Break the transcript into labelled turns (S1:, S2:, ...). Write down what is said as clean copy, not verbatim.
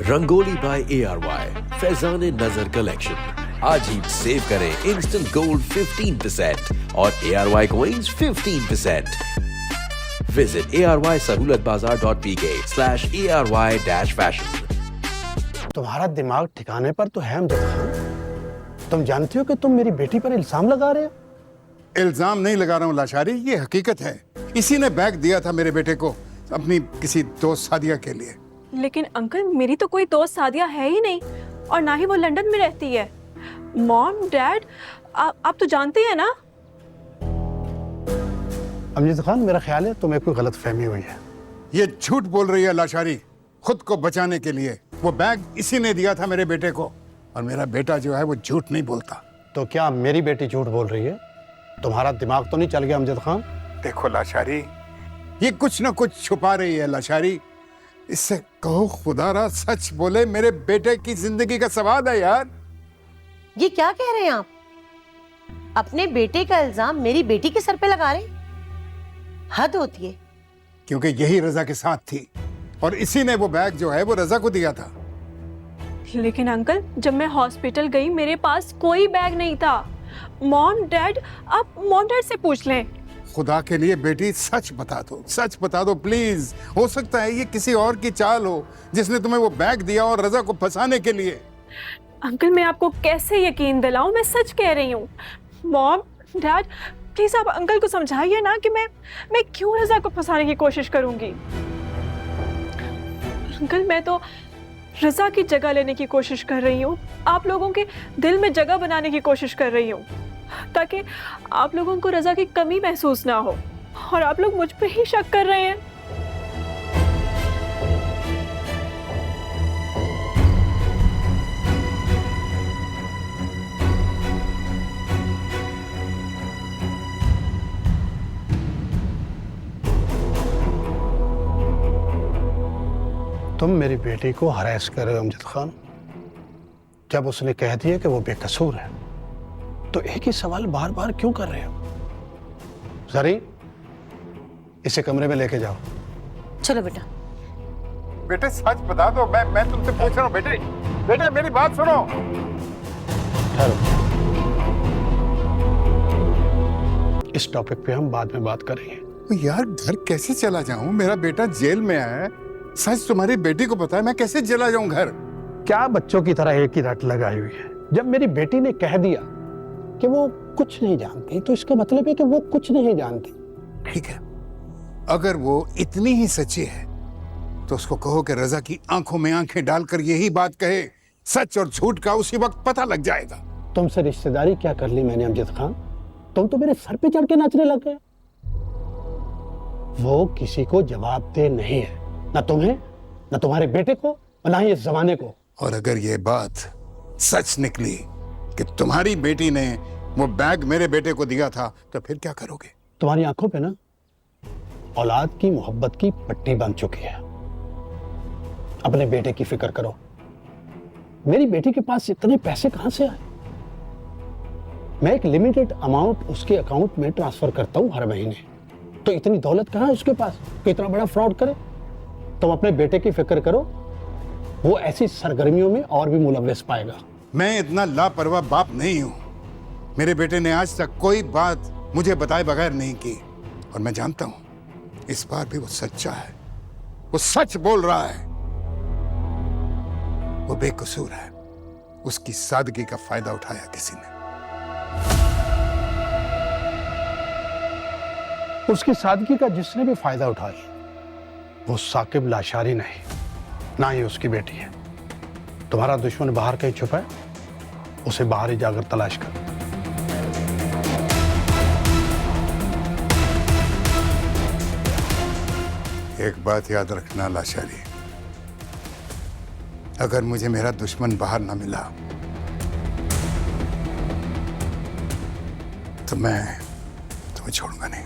S1: Rangoli bye ARY Faizan नजर collection. आज ही save करें इंस्टेंट गोल्ड 15% और ARY coins 15%। Visit ARYsahulatbazaar.pk/ARY-fashion।
S2: तुम्हारा दिमाग ठिकाने पर तो है अमजद खान। तुम जानते हो कि तुम मेरी बेटी पर इल्जाम लगा रहे हो?
S3: इल्जाम नहीं लगा रहा हूँ लाशारी, ये हकीकत है। इसी ने बैग दिया था मेरे बेटे को अपनी किसी दोस्त सादिया के लिए।
S4: लेकिन अंकल, मेरी तो कोई दोस्त सादिया है ही नहीं और ना ही वो लंदन में रहती है। मॉम डैड आप तो जानते हैं ना।
S2: अमजद खान, मेरा ख्याल है तुम्हें कोई गलत फहमी हुई है।
S3: ये झूठ बोल रही है लाशारी, खुद को बचाने के लिए। वो बैग इसी ने दिया था मेरे बेटे को, और मेरा बेटा जो है वो झूठ नहीं बोलता।
S2: तो क्या मेरी बेटी झूठ बोल रही है? तुम्हारा दिमाग तो नहीं चल गया अमजद खान?
S3: देखो लाशारी, ये कुछ ना कुछ छुपा रही है लाशारी। इससे कहो खुदारा सच बोले, मेरे बेटे की जिंदगी का सवाल है यार।
S5: ये क्या कह रहे हैं आप? अपने बेटे का इल्जाम मेरी बेटी के सर पे लगा रहे? हद होती है।
S3: क्योंकि यही रजा के साथ थी और इसी ने वो बैग जो है वो रजा को दिया था।
S4: लेकिन अंकल, जब मैं हॉस्पिटल गई मेरे पास कोई बैग नहीं था। मॉम डैड, आप मॉम डैड से पूछ लें।
S3: खुदा के लिए बेटी सच बता दो, सच बता दो प्लीज। हो सकता है ये किसी और की चाल हो जिसने तुम्हें वो बैग दिया और रजा को फंसाने के लिए।
S4: अंकल, मैं आपको कैसे यकीन दिलाऊं? मैं सच कह रही हूँ। मॉम डैड, प्लीज आप अंकल को समझाइए ना कि मैं क्यों रजा को फंसाने की कोशिश करूंगी। अंकल, मैं तो रजा की जगह लेने की कोशिश कर रही हूँ। आप लोगों के दिल में जगह बनाने की कोशिश कर रही हूँ, ताकि आप लोगों को रजा की कमी महसूस ना हो। और आप लोग मुझ पे ही शक कर रहे हैं।
S2: तुम मेरी बेटी को हरास कर रहे हो अमजद खान। जब उसने कह दिया कि वो बेकसूर है, तो एक ही सवाल बार बार क्यों कर रहे हो? जरी, इसे कमरे में लेके जाओ।
S5: चलो बेटा।
S3: बेटे सच बता दो, मैं तुमसे पूछ रहा हूँ। बेटे मेरी बात सुनो।
S2: ठहरो, इस टॉपिक पे हम बाद में बात करेंगे।
S3: यार घर कैसे चला जाऊं? मेरा बेटा जेल में है। सच तुम्हारी बेटी को पता है, मैं कैसे चला जाऊं घर?
S2: क्या बच्चों की तरह एक ही रट लगाई हुई है? जब मेरी बेटी ने कह दिया कि वो कुछ नहीं जानती, तो इसका मतलब है कि वो कुछ नहीं जानती।
S3: ठीक है, अगर वो इतनी ही सच्ची है तो उसको कहो कि रजा की आंखों में आंखें डालकर यही बात कहे। सच और झूठ का उसी वक्त पता लग जाएगा।
S2: तुमसे रिश्तेदारी क्या कर ली मैंने अमजद खान? तुम तो मेरे सर पे चढ़ के नाचने लग गए। वो किसी को जवाब दे नहीं है, ना तुम्हें, ना तुम्हारे बेटे को, और ना ही इस जमाने को।
S3: और अगर ये बात सच निकली कि तुम्हारी बेटी ने वो बैग मेरे बेटे को दिया था, तो फिर क्या करोगे?
S2: तुम्हारी आंखों पे ना औलाद की मोहब्बत की पट्टी बंध चुकी है। अपने बेटे की फिक्र करो। मेरी बेटी के पास इतने पैसे कहां से आए? मैं एक लिमिटेड अमाउंट उसके अकाउंट में ट्रांसफर करता हूं हर महीने, तो इतनी दौलत कहां है उसके पास कि इतना बड़ा फ्रॉड करे? तुम अपने बेटे की फिक्र करो, वो ऐसी सरगर्मियों में और भी मुलव्वस पाएगा।
S3: मैं इतना लापरवाह बाप नहीं हूं। मेरे बेटे ने आज तक कोई बात मुझे बताए बगैर नहीं की, और मैं जानता हूं इस बार भी वो सच्चा है। वो सच बोल रहा है। वो बेकसूर है। उसकी सादगी का फायदा उठाया किसी ने।
S2: उसकी सादगी का जिसने भी फायदा उठाया, वो साकिब लाशारी नहीं, ना ही उसकी बेटी है। तुम्हारा दुश्मन बाहर कहीं छुपा है, उसे बाहर ही जाकर तलाश कर।
S3: एक बात याद रखना लाशारी, अगर मुझे मेरा दुश्मन बाहर ना मिला तो मैं तुम्हें छोड़ूंगा नहीं।